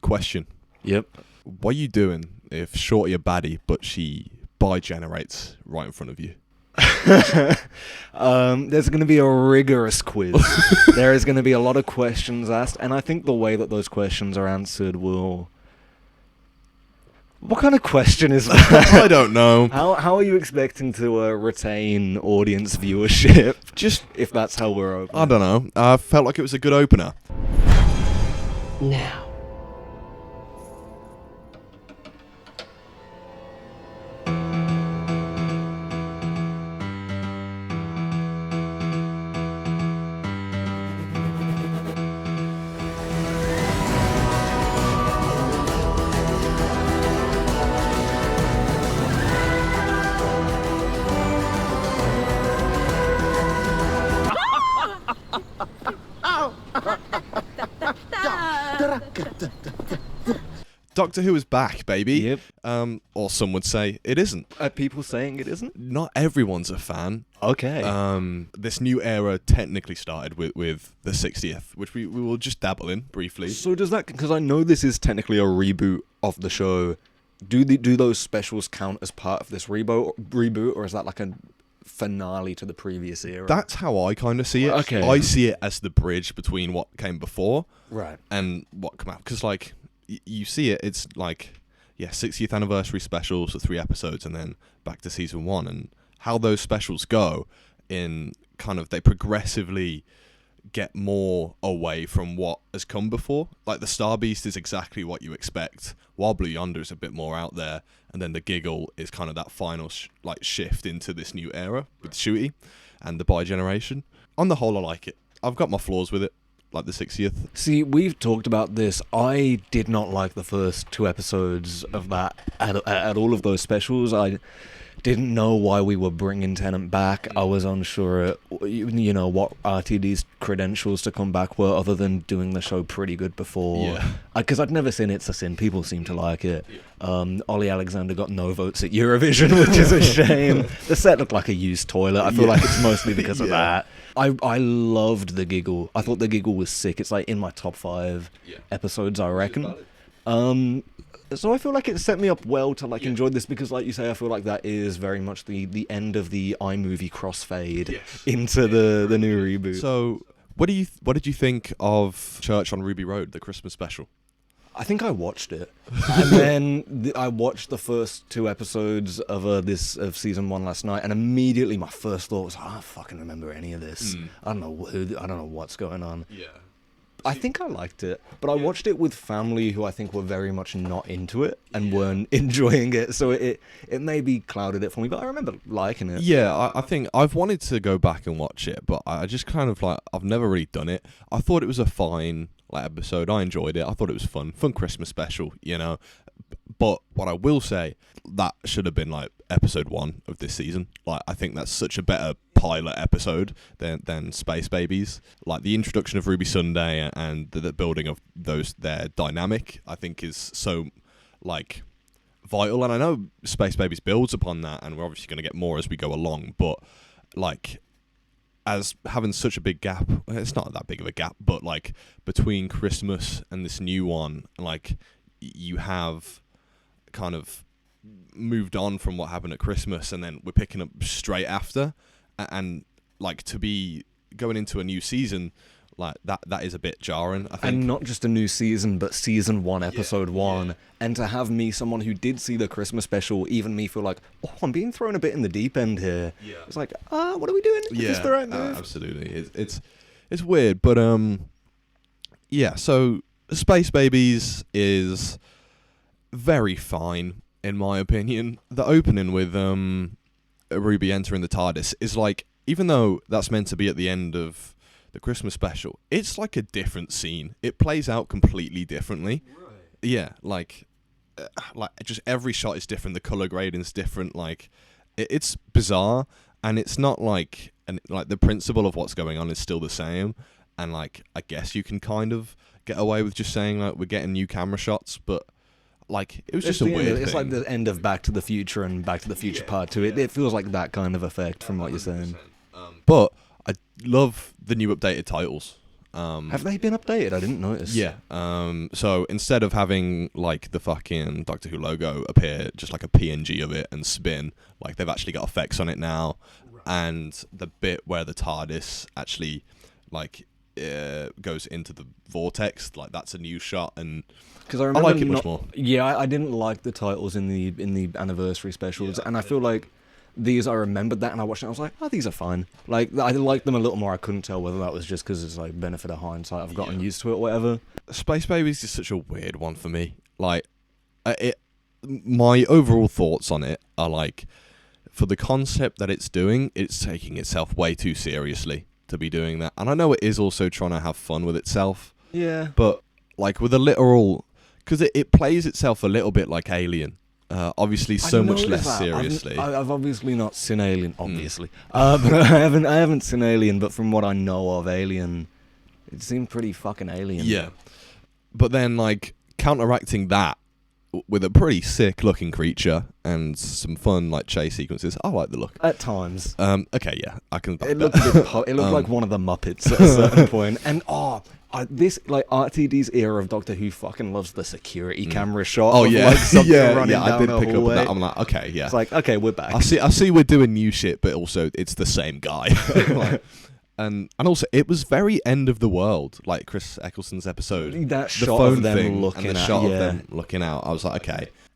question. Yep. What are you doing if Shorty a baddie, but she bi-generates right in front of you? There's going to be a rigorous quiz. There is going to be a lot of questions asked, and I think the way that those questions are answered will... What kind of question is that? I don't know. How are you expecting to retain audience viewership? Just if that's how we're open. I don't know. I felt like it was a good opener. Now. Doctor Who is back, baby. Yep. Or some would say it isn't. Are people saying it isn't? Not everyone's a fan. Okay. This new era technically started with the 60th, which we will just dabble in briefly. So does that... Because I know this is technically a reboot of the show. Do those specials count as part of this reboot, or is that like a finale to the previous era? That's how I kind of see it. Okay. I see it as the bridge between what came before and what came out. Because, like, you see it, it's like, 60th anniversary specials, so 3 episodes, and then back to season 1. And how those specials go in kind of, they progressively get more away from what has come before. Like, the Star Beast is exactly what you expect, while Blue Yonder is a bit more out there, and then the Giggle is kind of that final shift into this new era with Ncuti and the bi-generation. On the whole, I like it. I've got my flaws with it, like the 60th. See, we've talked about this. I did not like the first 2 episodes of that at all of those specials. I didn't know why we were bringing Tennant back. I was unsure, what RTD's credentials to come back were, other than doing the show pretty good before. Yeah. Because I'd never seen It's a Sin. People seem to like it. Ollie Alexander got no votes at Eurovision, which is a shame. The set looked like a used toilet. I feel like it's mostly because of that. I loved The Giggle. I thought The Giggle was sick. It's like in my top 5 episodes, I reckon. So I feel like it set me up well to enjoy this, because, like you say, I feel like that is very much the end of the iMovie crossfade into the new reboot. So, what did you think of Church on Ruby Road, the Christmas special? I think I watched it, and then I watched the first 2 episodes of season 1 last night, and immediately my first thought was, I don't fucking remember any of this. I don't know what's going on. Yeah. I think I liked it, but I watched it with family who I think were very much not into it and weren't enjoying it, so it maybe clouded it for me, but I remember liking it. Yeah, I think I've wanted to go back and watch it, but I just kind of I've never really done it. I thought it was a fine episode. I enjoyed it. I thought it was fun Christmas special, But what I will say, that should have been episode 1 of this season. I think that's such a better pilot episode than Space Babies. The introduction of Ruby Sunday and the building of their dynamic, I think, is so vital. And I know Space Babies builds upon that, and we're obviously going to get more as we go along. But as having such a big gap, it's not that big of a gap, but between Christmas and this new one, you have kind of moved on from what happened at Christmas, and then we're picking up straight after, and to be going into a new season that is a bit jarring, I think. And not just a new season, but season 1, episode 1, and to have me, someone who did see the Christmas special, even me feel I'm being thrown a bit in the deep end here. It's what are we doing? Is this the right move? Absolutely. It's weird, but so Space Babies is very fine, in my opinion. The opening with Ruby entering the TARDIS is even though that's meant to be at the end of the Christmas special, it's a different scene. It plays out completely differently. Right. Yeah, just every shot is different. The color grading's different. It's bizarre, and it's not the principle of what's going on is still the same. And I guess you can kind of get away with just saying we're getting new camera shots, but it was just a weird thing. It's like the end of Back to the Future and Back to the Future Part 2. It feels like that kind of effect from what you're saying. But I love the new updated titles. Have they been updated? I didn't notice. Yeah. So instead of having like the fucking Doctor Who logo appear, just like a PNG of it and spin, like they've actually got effects on it now, and the bit where the TARDIS actually like goes into the vortex, like that's a new shot, and because I remember like it much more. Yeah, I didn't like the titles in the anniversary specials, and I feel like these, I remembered that, and I watched it, and I was like, oh, these are fine. Like, I liked them a little more. I couldn't tell whether that was just because it's like benefit of hindsight. I've gotten used to it or whatever. Space Babies is such a weird one for me. Like, my overall thoughts on it are like, for the concept that it's doing, it's taking itself way too seriously to be doing that. And I know it is also trying to have fun with itself. Yeah. But, like, with a literal... Because it plays itself a little bit like Alien. Obviously, so much less seriously. I've obviously not seen Alien, obviously. But I haven't seen Alien, but from what I know of Alien, it seemed pretty fucking alien. Yeah. But then, like, counteracting that with a pretty sick-looking creature and some fun, like, chase sequences. I like the look. At times. Okay, yeah, I can... It looked a bit it looked like one of the Muppets at a certain point. And, this, like, RTD's era of Doctor Who fucking loves the security camera shot. Oh, of, yeah. like, something running I down did a pick up hallway. on that. I'm like, okay, yeah. It's like, okay, we're back. I see we're doing new shit, but also it's the same guy. Like, and also, it was very end of the world, like Chris Eccleston's episode. That The shot phone of them thing looking and the at, shot of yeah. them looking out. I was like,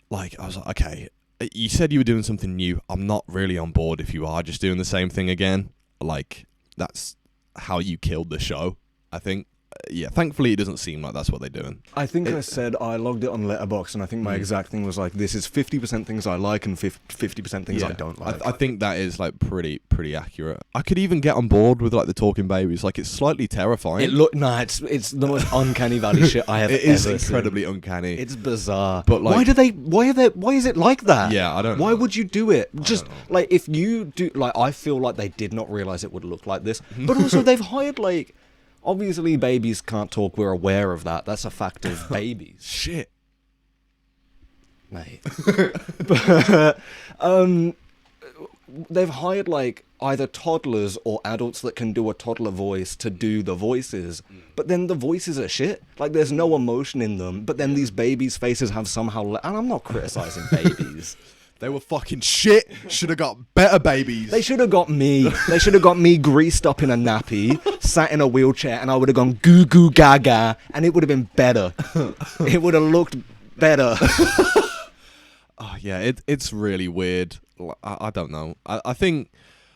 okay. You said you were doing something new. I'm not really on board if you are just doing the same thing again. Like, that's how you killed the show, I think. Yeah, thankfully it doesn't seem like that's what they're doing. I think I said I logged it on Letterboxd, and I think my exact thing was like, this is 50% things I like and 50% things I don't like. I think that is like pretty accurate. I could even get on board with like the talking babies. Like, it's slightly terrifying. It's the most uncanny valley shit I have ever It is seen. incredibly uncanny. It's bizarre. But, like, why is it like that? Yeah, I don't know. Why would you do it? Just don't know. like, if you do, like, I feel like they did not realize it would look like this. But also they've hired, like, obviously babies can't talk, we're aware of that. That's a fact of babies. Shit. Mate. But, they've hired, like, either toddlers or adults that can do a toddler voice to do the voices. But then the voices are shit. Like, there's no emotion in them. But then these babies' faces have somehow... and I'm not criticizing babies. They were fucking shit. Should have got better babies. They should have got me. They should have got me greased up in a nappy, sat in a wheelchair, and I would have gone goo goo gaga, and it would have been better. It would have looked better. Oh, yeah, it's really weird. I don't know. I think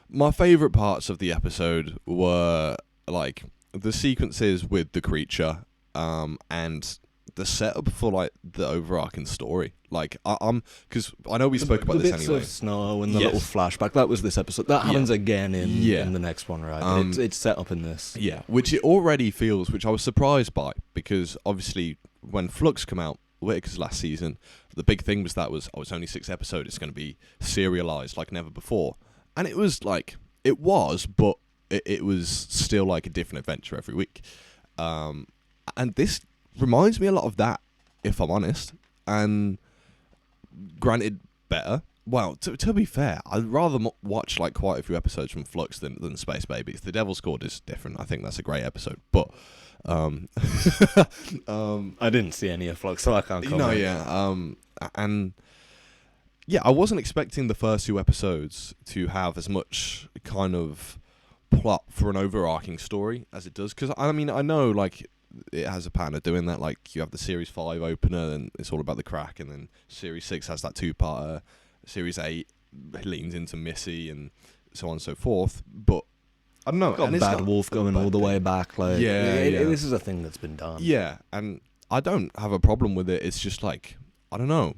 my favourite parts of the episode were, like, the sequences with the creature, and the setup for, like, the overarching story. Like, I'm... Because I know we spoke about this anyway. The bits of snow and the little flashback, that was this episode. That happens again in the next one, right? It's set up in this. Yeah, which it already feels, which I was surprised by, because obviously when Flux came out, Whittaker's last season, the big thing was that was, it's only 6 episodes, it's going to be serialized like never before. And it was like, it was, but it was still like a different adventure every week. And this reminds me a lot of that, if I'm honest. And granted, better. Well, to be fair, I'd rather watch like quite a few episodes from Flux than Space Babies. The Devil's Chord is different. I think that's a great episode, but I didn't see any of Flux, so I can't comment. No, yeah. And yeah, I wasn't expecting the first 2 episodes to have as much kind of plot for an overarching story as it does. Because I mean, I know like it has a pattern of doing that. Like, you have the Series 5 opener, and it's all about the crack, and then Series 6 has that 2-parter. Series 8 leans into Missy, and so on and so forth. But I don't know. Got Bad Wolf going all the way back. Like, this is a thing that's been done. Yeah, and I don't have a problem with it. It's just like, I don't know.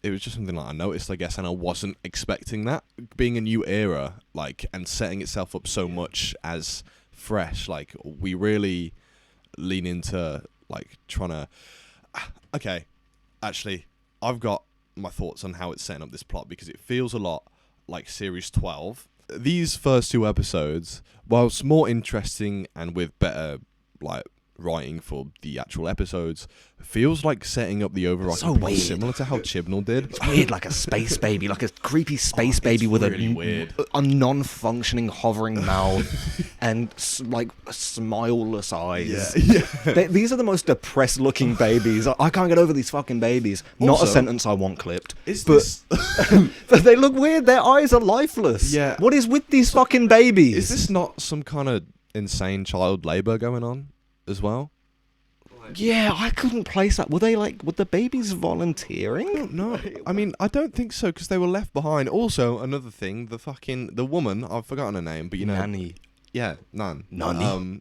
It was just something that I noticed, I guess, and I wasn't expecting that. Being a new era, like, and setting itself up so much as fresh, like, we really lean into, like, trying to... Okay, actually, I've got my thoughts on how it's setting up this plot, because it feels a lot like Series 12. These first 2 episodes, whilst more interesting and with better, like, writing for the actual episodes feels like setting up the overarching So plot weird. similar to how Chibnall did. It's weird, like a space baby, like a creepy space baby with really weird. a non-functioning hovering mouth and like smileless eyes. Yeah. These are the most depressed-looking babies. I can't get over these fucking babies. Not Also, a sentence I want clipped. Is But this but they look weird. Their eyes are lifeless. Yeah. What is with these fucking babies? is this not some kind of insane child labor going on as well? Yeah, I couldn't place that. Were the babies volunteering? No, I mean, I don't think so, because they were left behind. Also, another thing, the woman, I've forgotten her name, but you know, Nanny. yeah, Nan. Nanny.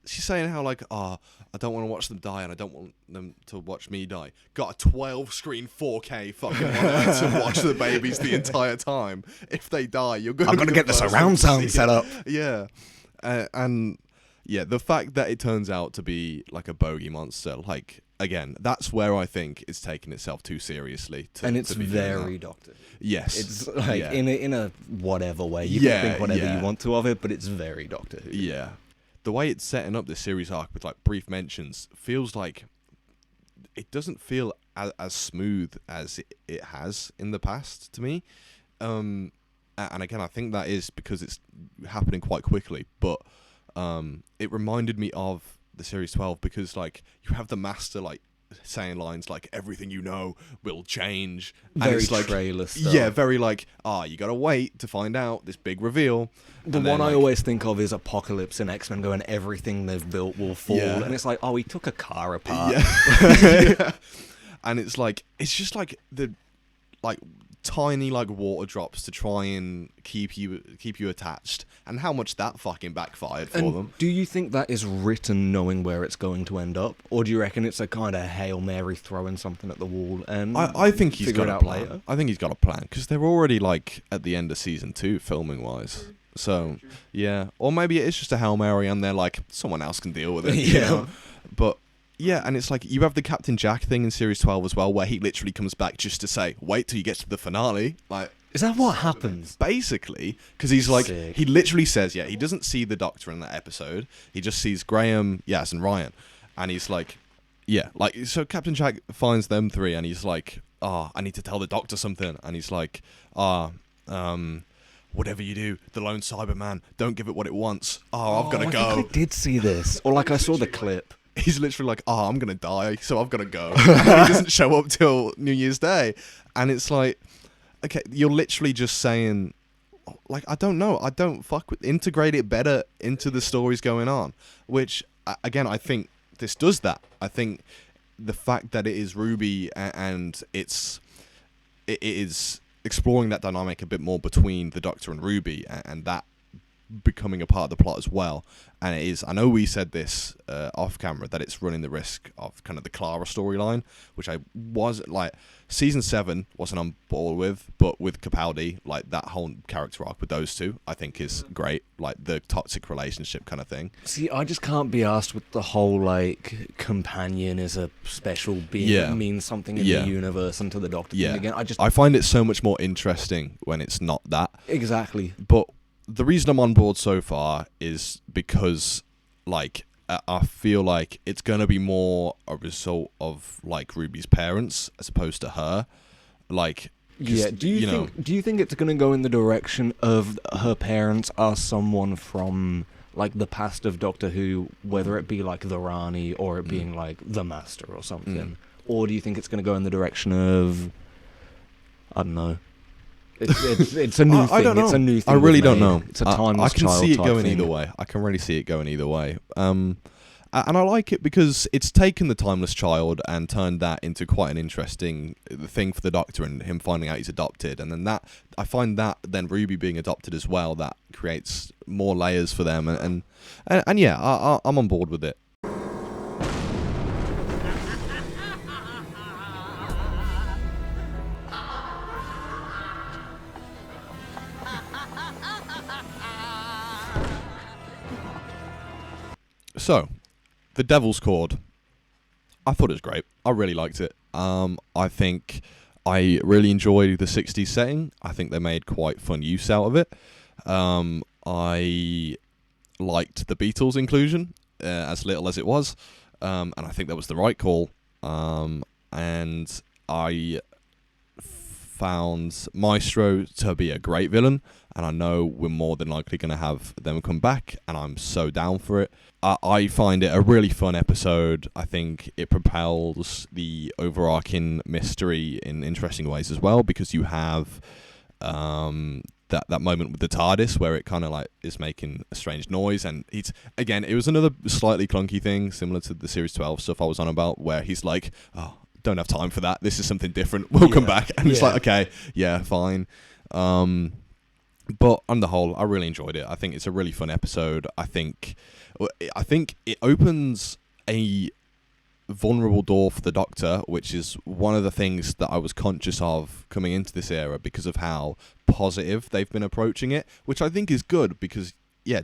She's saying how like, I don't want to watch them die, and I don't want them to watch me die. Got a 12-screen 4K fucking monitor to watch the babies the entire time. If they die, you're gonna. I'm gonna get the surround sound set up. Yeah, and. Yeah, the fact that it turns out to be like a bogey monster, like, again, that's where I think it's taking itself too seriously. And it's to be doing very that. Doctor Who. Yes. It's like yeah. in a whatever way. You Yeah, can think whatever yeah. you want to of it, but it's very Doctor Who. Yeah. The way it's setting up this series arc with like brief mentions feels like it doesn't feel as smooth as it has in the past to me. And again, I think that is because it's happening quite quickly, but it reminded me of the series 12 because like you have the Master like saying lines like everything you know will change, and Very it's like trailer stuff. yeah, very like you gotta wait to find out this big reveal. The And one then, I like, always think of is Apocalypse and X-Men going, everything they've built will fall. Yeah. And it's like, oh, he took a car apart. yeah. And it's like it's just like the like tiny like water drops to try and keep you attached, and how much that fucking backfired for And them. do you think that is written knowing where it's going to end up? Or do you reckon it's a kind of Hail Mary throwing something at the wall and I think he's figure got it a out plan. later? I think he's got a plan because they're already like at the end of season 2 filming wise. So yeah, or maybe it is just a Hail Mary and they're like someone else can deal with it. You Yeah. know? But yeah, and it's like you have the Captain Jack thing in series 12 as well, where he literally comes back just to say, "Wait till you get to the finale." Like Is that what happens? basically, because he's like Sick. he literally says, yeah, he doesn't see the Doctor in that episode. He just sees Graham, Yas, and Ryan, and he's like, yeah, like so Captain Jack finds them three, and he's like, I need to tell the Doctor something, and he's like, whatever you do, the lone Cyberman, don't give it what it wants. I've got to I go. think I did see this. Or like I saw the clip. He's literally like, I'm going to die, so I've got to go. And he doesn't show up till New Year's Day. And it's like, okay, you're literally just saying, like, I don't know. I don't fuck with, integrate it better into the stories going on. Which, again, I think this does that. I think the fact that it is Ruby and it is exploring that dynamic a bit more between the Doctor and Ruby, and that becoming a part of the plot as well. And it is, I know we said this off camera, that it's running the risk of kind of the Clara storyline, which I was like, season 7 wasn't on board with, but with Capaldi, like that whole character arc with those two I think is great, like the toxic relationship kind of thing. See, I just can't be asked with the whole like companion is a special being that means something in the universe and to the Doctor thing again. I find it so much more interesting when it's not that. Exactly. But the reason I'm on board so far is because, like, I feel like it's gonna be more a result of like Ruby's parents as opposed to her. Like, yeah. Do you think it's gonna go in the direction of her parents are someone from like the past of Doctor Who, whether it be like the Rani or it being like the Master or something, or do you think it's gonna go in the direction of, I don't know. It's a new thing. I don't know. It's a new thing. I really we've don't made. know. It's a timeless I can child see it type going thing. either way. I can really see it going either way. And I like it because it's taken the timeless child and turned that into quite an interesting thing for the Doctor and him finding out he's adopted. And then that, I find that then Ruby being adopted as well, that creates more layers for them. And yeah, I'm on board with it. So, the Devil's Chord. I thought it was great. I really liked it. I think I really enjoyed the 60s setting. I think they made quite fun use out of it. I liked the Beatles inclusion as little as it was, and I think that was the right call. And I found Maestro to be a great villain, and I know we're more than likely going to have them come back, and I'm so down for it. I find it a really fun episode. I think it propels the overarching mystery in interesting ways as well, because you have that moment with the TARDIS where it kind of like is making a strange noise, and it was another slightly clunky thing similar to the Series 12 stuff I was on about, where he's like, oh, don't have time for that, this is something different, we'll come back, and it's like, okay, yeah, fine. But on the whole, I really enjoyed it. I think it's a really fun episode. I think it opens a vulnerable door for the Doctor, which is one of the things that I was conscious of coming into this era because of how positive they've been approaching it, which I think is good, because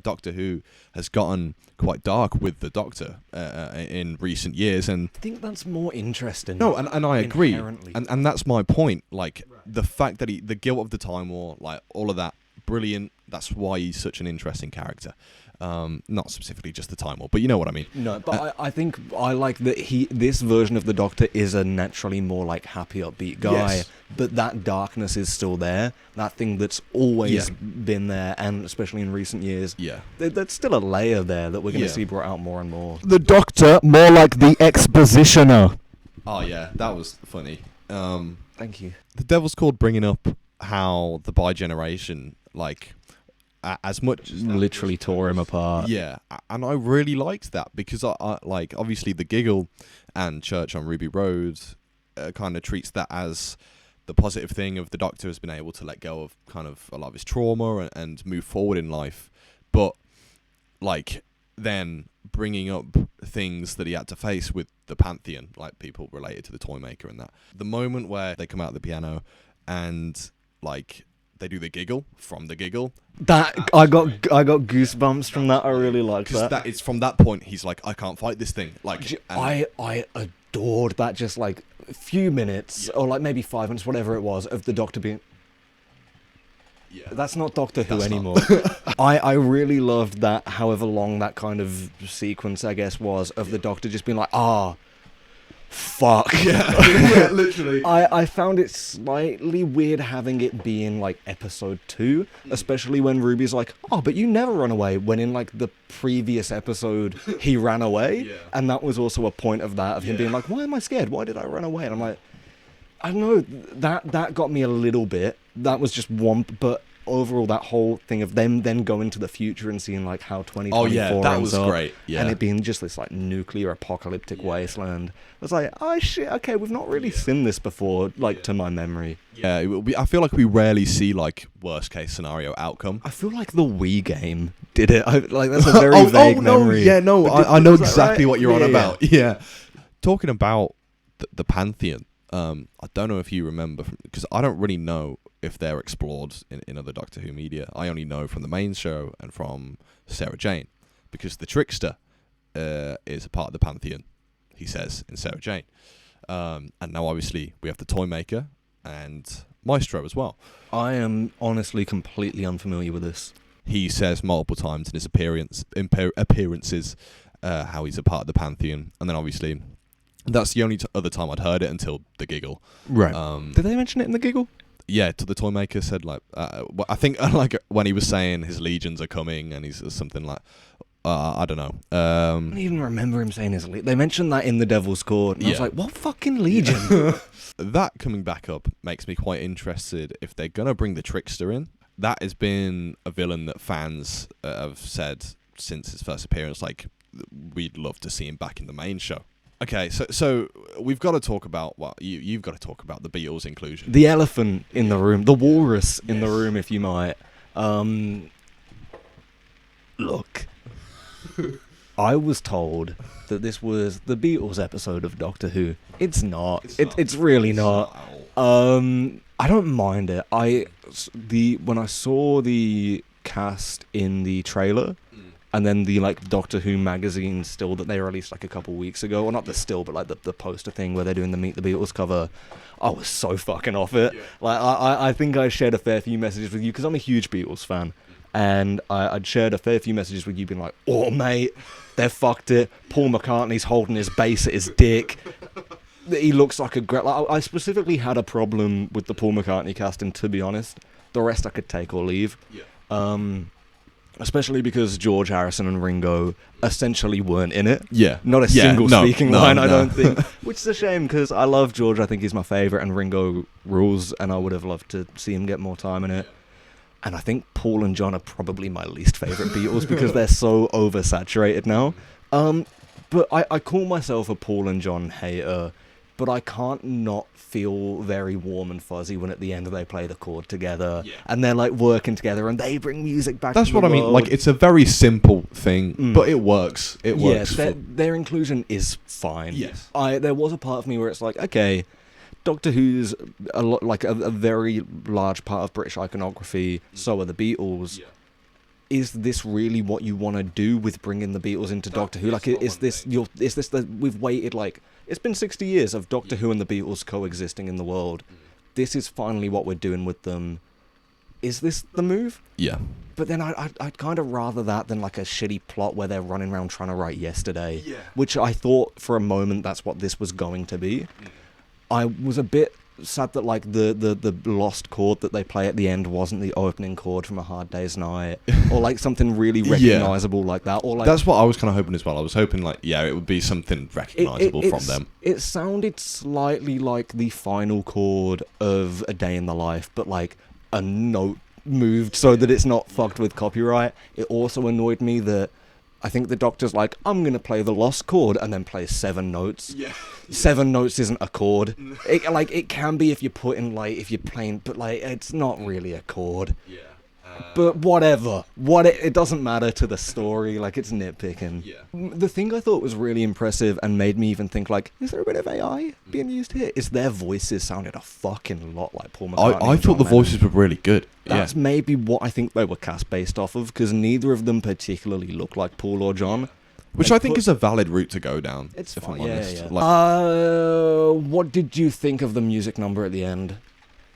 Doctor Who has gotten quite dark with the Doctor in recent years, and I think that's more interesting. No, and I agree, and that's my point. Like, the fact that the guilt of the Time War, like all of that, brilliant. That's why he's such an interesting character. Not specifically just the Time War, but you know what I mean. No, but I think I like that this version of the Doctor is a naturally more like happy, upbeat guy, yes. But that darkness is still there. That thing that's always been there, and especially in recent years, there's still a layer there that we're going to see brought out more and more. The Doctor, more like the expositioner. Oh yeah, that was funny. Thank you. The Devil's Chord bringing up how the bi-generation, like, as much as literally tore him apart. Yeah, and I really liked that, because I like, obviously the Giggle and Church on Ruby Road kind of treats that as the positive thing of the Doctor has been able to let go of kind of a lot of his trauma and move forward in life, but like then bringing up things that he had to face with the Pantheon, like people related to the Toymaker and that. The moment where they come out of the piano and like they do the Giggle from the Giggle. That I got goosebumps from that. I really liked that. Because it's from that point he's like, I can't fight this thing. Like, I adored that. Just like a few minutes, or like maybe 5 minutes, whatever it was, of the Doctor being. Yeah. That's not Doctor Who anymore. I really loved that. However long that kind of sequence, I guess, was of the Doctor just being like, fuck. Yeah, literally. I found it slightly weird having it be in like episode 2, especially when Ruby's like, oh, but you never run away, when in like the previous episode he ran away, and that was also a point of that, of him being like, why am I scared? Why did I run away? And I'm like, I don't know, that got me a little bit. That was just one, but overall that whole thing of them then going to the future and seeing like how 2024 that ends was up, great. Yeah. And it being just this like nuclear apocalyptic wasteland. I was like, oh shit, okay, we've not really seen this before, like to my memory. Yeah, I feel like we rarely see like worst case scenario outcome. I feel like the Wii game did it. Like that's a very vague memory. No, I know exactly right? what you're on about. Yeah. Talking about the Pantheon, I don't know if you remember, because I don't really know if they're explored in other Doctor Who media. I only know from the main show and from Sarah Jane, because the Trickster is a part of the Pantheon, he says, in Sarah Jane. And now obviously we have the Toymaker and Maestro as well. I am honestly completely unfamiliar with this. He says multiple times in his appearances how he's a part of the Pantheon, and then obviously that's the only other time I'd heard it until the Giggle. Right. Did they mention it in the Giggle? Yeah, to the Toymaker said like, I think like when he was saying his legions are coming, and he's something like, I don't know. I don't even remember him saying his legion. They mentioned that in the Devil's Chord, and I was like, what fucking legion? That coming back up makes me quite interested if they're gonna bring the Trickster in. That has been a villain that fans have said since his first appearance, like, we'd love to see him back in the main show. Okay, so we've got to talk about you've got to talk about the Beatles inclusion. The elephant in the room, the walrus in the room, if you might. Look, I was told that this was the Beatles episode of Doctor Who. It's not. It's really not. I don't mind it. When I saw the cast in the trailer. And then the like Doctor Who magazine still that they released like a couple weeks ago, or not the still, but like the poster thing where they're doing the Meet the Beatles cover, I was so fucking off it. Yeah. Like I think I shared a fair few messages with you because I'm a huge Beatles fan, and I'd shared a fair few messages with you being like, oh, mate, they've fucked it. Paul McCartney's holding his bass at his dick. He looks like a great... Like, I specifically had a problem with the Paul McCartney casting, to be honest. The rest I could take or leave. Yeah. Especially because George Harrison and Ringo essentially weren't in it. Yeah. Not a single speaking line, I no. don't think. Which is a shame, because I love George. I think he's my favourite, and Ringo rules, and I would have loved to see him get more time in it. And I think Paul and John are probably my least favourite Beatles, because they're so oversaturated now. But I call myself a Paul and John hater, but I can't not feel very warm and fuzzy when at the end they play the chord together, and they're like working together and they bring music back. That's to what the I mean. world. Like, it's a very simple thing, but it works. It works. Their inclusion is fine. Yes. There was a part of me where it's like, okay, Doctor Who's a very large part of British iconography. So are the Beatles. Yeah. Is this really what you want to do with bringing the Beatles into Doctor Who? Like, is this we've waited, like, it's been 60 years of Doctor Who and the Beatles coexisting in the world. This is finally what we're doing with them. Is this the move? Yeah. But then I'd kind of rather that than like a shitty plot where they're running around trying to write Yesterday, which I thought for a moment that's what this was going to be. I was a bit sad that like the lost chord that they play at the end wasn't the opening chord from A Hard Day's Night, or like something really recognizable like that, or like that's what I was kind of hoping as well. I was hoping like it would be something recognizable from them. It sounded slightly like the final chord of A Day in the Life, but like a note moved so that it's not fucked with copyright. It also annoyed me that I think the Doctor's like, I'm going to play the lost chord, and then plays 7 notes. Yeah. 7 notes isn't a chord. It can be if you're if you're playing, but like, it's not really a chord. Yeah. But whatever. It doesn't matter to the story. Like, it's nitpicking. Yeah. The thing I thought was really impressive and made me even think, like, is there a bit of AI being used here? Is their voices sounded a fucking lot like Paul McCartney. I thought the voices were really good. That's maybe what I think they were cast based off of, because neither of them particularly look like Paul or John. Which I think is a valid route to go down, if I'm fine. honest. Yeah. Like, what did you think of the music number at the end?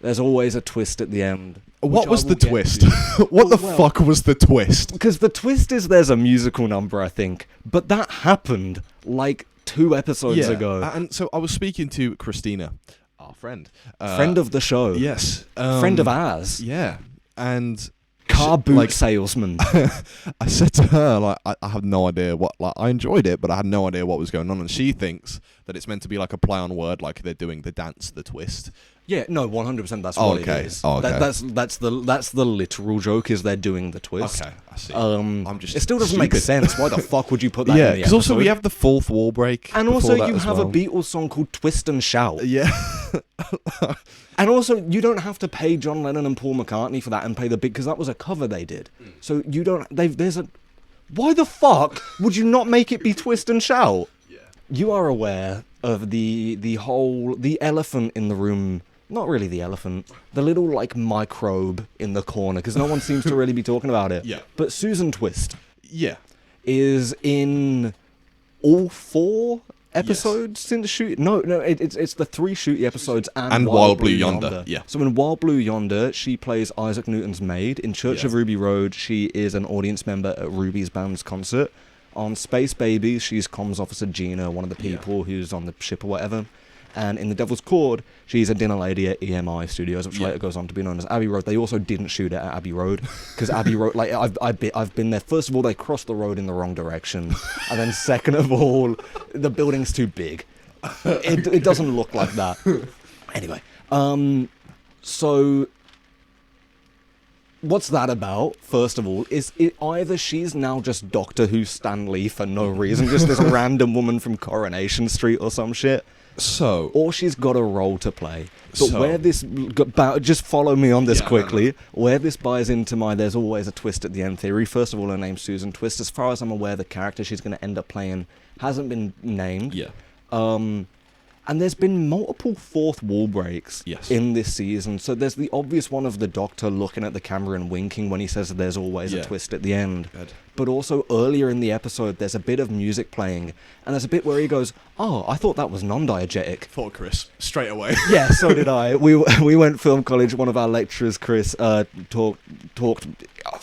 There's always a twist at the end. What was the twist? What the fuck was the twist? Because the twist is there's a musical number, I think. But that happened like 2 episodes ago. And so I was speaking to Christina, our friend. Friend of the show. Yes. Friend of ours. Yeah. And car boot salesman. I said to her, like, I have no idea what, like, I enjoyed it, but I had no idea what was going on. And she thinks that it's meant to be like a play on word, like they're doing the dance, the twist. Yeah, no, 100%. That's what it is. Oh, okay. That's the literal joke, is they're doing the twist. Okay, I see. I'm just it still doesn't stupid. make sense. Why the fuck would you put that in the episode? because also we have the 4th wall break. And also that you as have well. a Beatles song called Twist and Shout. Yeah. And also, you don't have to pay John Lennon and Paul McCartney for that and pay the big, because that was a cover they did. So you don't, why the fuck would you not make it be Twist and Shout? Yeah. You are aware of the elephant in the room. Not really the elephant, the little like microbe in the corner, because no one seems to really be talking about it. Yeah. But Susan Twist. Yeah. Is in all 4 episodes since shoot. No, it's the 3 shooty episodes and Wild Blue Yonder. Yeah. So in Wild Blue Yonder, she plays Isaac Newton's maid. In Church of Ruby Road, she is an audience member at Ruby's band's concert. On Space Babies, she's comms officer Gina, one of the people who's on the ship or whatever. And in The Devil's Chord, she's a dinner lady at EMI Studios, which later goes on to be known as Abbey Road. They also didn't shoot it at Abbey Road, because Abbey Road, like, I've been there. First of all, they crossed the road in the wrong direction, and then second of all, the building's too big. It doesn't look like that. Anyway, so what's that about? First of all, is it either she's now just Doctor Who Stan Lee for no reason, just this random woman from Coronation Street or some shit. So, or she's got a role to play. But where this, just follow me on this quickly. No. Where this buys into my "there's always a twist at the end" theory. First of all, her name's Susan Twist. As far as I'm aware, the character she's going to end up playing hasn't been named. Yeah. And there's been multiple 4th wall breaks in this season. So there's the obvious one of the Doctor looking at the camera and winking when he says that there's always a twist at the end. Good. But also earlier in the episode, there's a bit of music playing, and there's a bit where he goes, "Oh, I thought that was non-diegetic." Thought Chris straight away. Yeah, so did I. We went film college. One of our lecturers, Chris, talked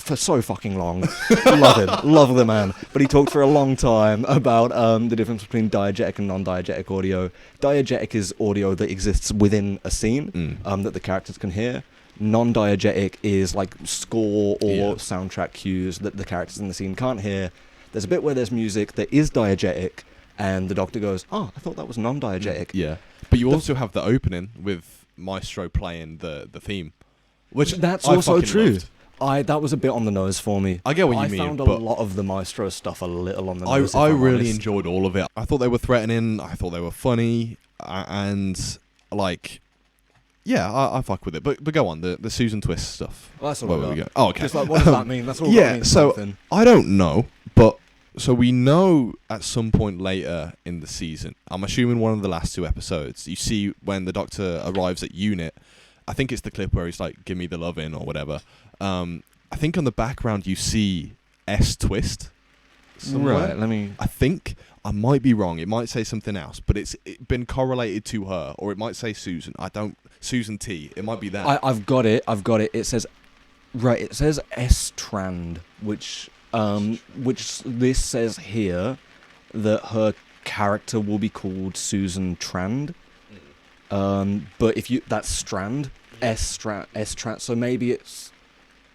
for so fucking long. Love him. Love the man. But he talked for a long time about the difference between diegetic and non-diegetic audio. Diegetic is audio that exists within a scene that the characters can hear. Non-diegetic is like score or soundtrack cues that the characters in the scene can't hear. There's a bit where there's music that is diegetic, and the Doctor goes, "Oh, I thought that was non-diegetic." Yeah, but you also have the opening with Maestro playing the theme, which that's I also fucking true. loved. That was a bit on the nose for me. I get what you mean, I found a but lot of the Maestro stuff a little on the nose. I if I'm really honest. enjoyed all of it. I thought they were threatening. I thought they were funny, and like, yeah, I fuck with it. But go on, the Susan Twist stuff. Well, that's all Where I we got. go? Oh, okay. Just like, what does that mean? That's all Yeah, that means. so- Something. I don't know, but so we know at some point later in the season, I'm assuming one of the last 2 episodes, you see when the Doctor arrives at Unit, I think it's the clip where he's like, "Give me the lovin'" or whatever. I think on the background you see S Twist somewhere. Right, let me... I think, I might be wrong, it might say something else, but it's been correlated to her, or it might say Susan. Susan T, it might be that. I've got it. It says... Right, it says S-Trand, which this says here that her character will be called Susan Trand. But if you... That's Strand. S-Trand. So maybe it's...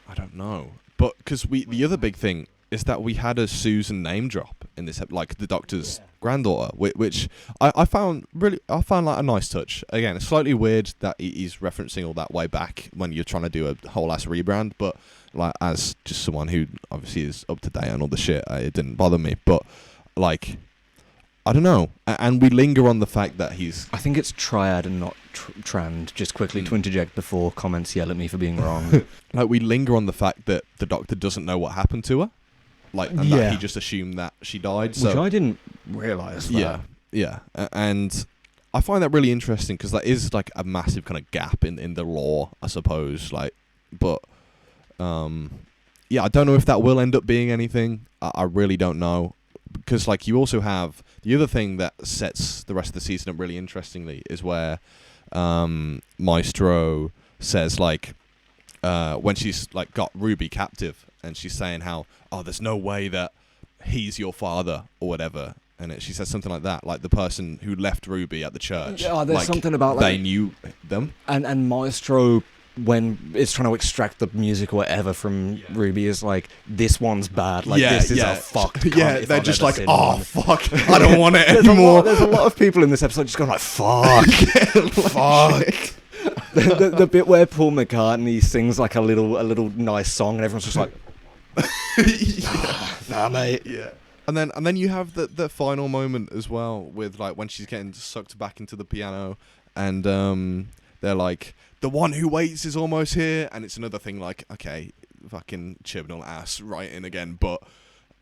I don't know, but because the other big thing is that we had a Susan name drop in this, like the Doctor's granddaughter, which I found like a nice touch. Again, it's slightly weird that he's referencing all that way back when you're trying to do a whole ass rebrand, but like as just someone who obviously is up to date on all the shit, it didn't bother me. But like, I don't know, and we linger on the fact that he's... I think it's Triad and not Trand, just quickly to interject before comments yell at me for being wrong. Like, we linger on the fact that the Doctor doesn't know what happened to her. Like, and that he just assumed that she died. So Which I didn't realise that. Yeah. And I find that really interesting because that is, like, a massive kind of gap in the lore, I suppose. Like, but, yeah, I don't know if that will end up being anything. I really don't know. Because, like, you also have... The other thing that sets the rest of the season up really interestingly is where Maestro says, like, when she's, like, got Ruby captive, and she's saying how, "Oh, there's no way that he's your father," or whatever. And she says something like that, like the person who left Ruby at the church. Yeah, there's like, something about... they Like, knew them. and Maestro... when it's trying to extract the music or whatever from Ruby is like, this one's bad. Like, this is a fucked cunt Yeah, if they're I've just ever like, seen "Oh, one." fuck, I don't want it There's anymore." there's a lot of people in this episode just going like, fuck. Fuck. the bit where Paul McCartney sings like a little nice song and everyone's just like, nah, mate. Yeah. And then you have the final moment as well with, like, when she's getting sucked back into the piano, and they're like, "The one who waits is almost here," and it's another thing like, okay, fucking Chibnall ass writing again, but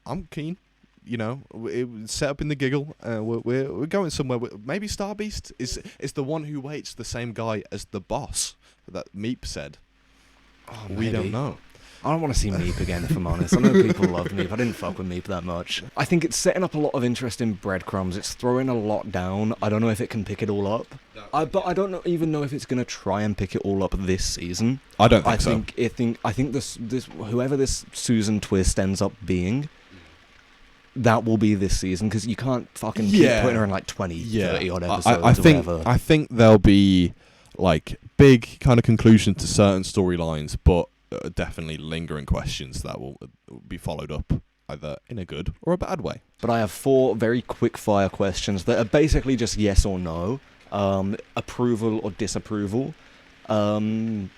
I'm keen. You know, it set up in the giggle. We're going somewhere. Maybe Starbeast is the one who waits the same guy as the boss that Meep said. Oh, We don't maybe. know. I don't want to see Meep again, if I'm honest. I know people love Meep. I didn't fuck with Meep that much. I think it's setting up a lot of interesting breadcrumbs. It's throwing a lot down. I don't know if it can pick it all up. But I don't even know if it's going to try and pick it all up this season. I don't think so. I think this whoever this Susan Twist ends up being, that will be this season, because you can't fucking keep putting her in like 20, 30 odd episodes or whatever. I think there'll be like big kind of conclusions to certain storylines, but definitely lingering questions that will be followed up either in a good or a bad way. But I have 4 very quick fire questions that are basically just yes or no, approval or disapproval, on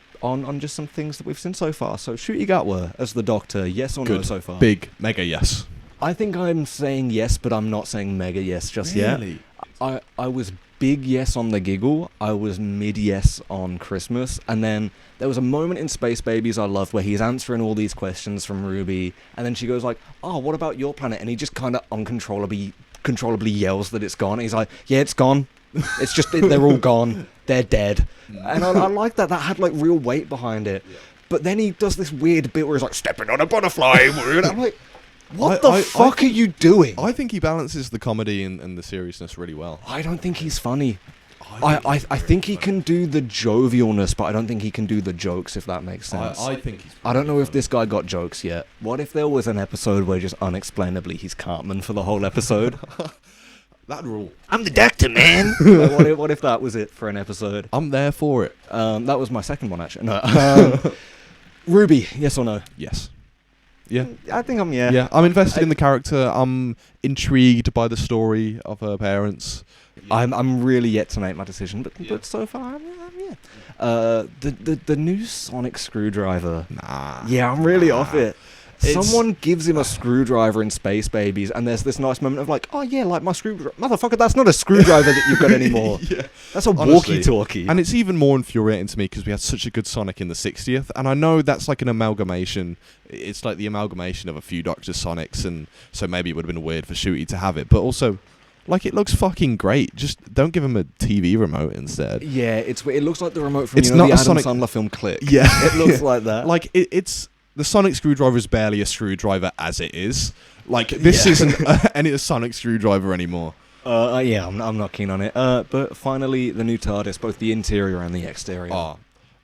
just some things that we've seen so far. So Ncuti Gatwa as the Doctor, yes or no so far? Big mega yes. I think I'm saying yes, but I'm not saying mega yes just yet. I was big yes on the giggle, I was mid yes on Christmas, and then there was a moment in Space Babies I loved where he's answering all these questions from Ruby, and then she goes like, "Oh, what about your planet?" And he just kind of uncontrollably yells that it's gone. And he's like, "Yeah, it's gone. It's just, they're all gone. They're dead." And I like that. That had like real weight behind it. Yeah. But then he does this weird bit where he's like, "Stepping on a butterfly." And I'm like, what the fuck are you doing? I think he balances the comedy and the seriousness really well. I don't think he's funny. I think he can do the jovialness, but I don't think he can do the jokes, if that makes sense. I think he's. I don't know if this guy got jokes yet. What if there was an episode where just unexplainably he's Cartman for the whole episode? That'd rule. I'm the doctor, man. Like, what if that was it for an episode? I'm there for it. That was my second one, actually. No. Ruby, yes or no? Yes. Yeah. I think I'm yeah. Yeah, I'm invested in the character. I'm intrigued by the story of her parents. I'm really yet to make my decision, but Yeah. but so far, yeah. The new sonic screwdriver. Nah. Yeah, I'm really off it. It's- Someone gives him a screwdriver in Space Babies, and there's this nice moment of like, oh yeah, like my screwdriver. Motherfucker, that's not a screwdriver that you've got anymore. Yeah. That's a Honestly. walkie-talkie. And it's even more infuriating to me because we had such a good Sonic in the 60th, and I know that's like an amalgamation. It's like the amalgamation of a few Dr. Sonics, and so maybe it would have been weird for Shooty to have it, but also, like, it looks fucking great. Just don't give him a TV remote instead. Yeah, it looks like the remote from It's the not a Adam Sonic- Sandler film Click. Yeah. It looks like that. Like, it's... The Sonic screwdriver is barely a screwdriver as it is. Like, this isn't any Sonic screwdriver anymore. Yeah, I'm not keen on it. But finally, the new TARDIS, both the interior and the exterior.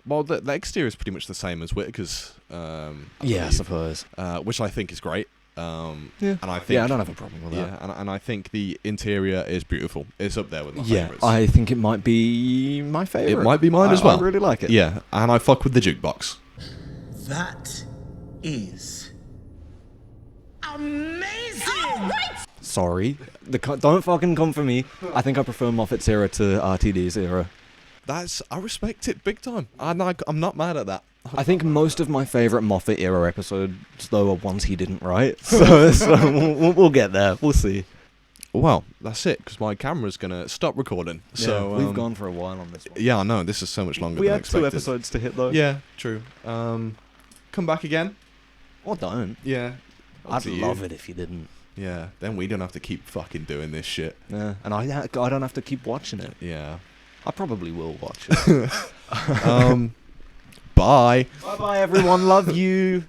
Well, the exterior is pretty much the same as Whittaker's. I believe, suppose. which I think is great. Yeah. And I think, Yeah, I don't have a problem with that. Yeah, and I think the interior is beautiful. It's up there with my Yeah, favourites. I think it might be my favourite. It might be mine as well. I really like it. Yeah, and I fuck with the jukebox. That is amazing! Sorry. Don't fucking come for me. I think I prefer Moffat's era to RTD's era. I respect it big time. I'm not mad at that. I think most of my favourite Moffat era episodes, though, are ones he didn't write. So we'll get there. We'll see. Well, that's it, because my camera's going to stop recording. So we've gone for a while on this one. Yeah, I know. This is so much longer We than had expected. 2 episodes to hit, though. Yeah, true. Come back again. Or don't. Yeah. I'd love it if you didn't. Yeah, then we don't have to keep fucking doing this shit. Yeah, and I don't have to keep watching it. Yeah. I probably will watch it. Bye. Bye-bye, everyone. Love you.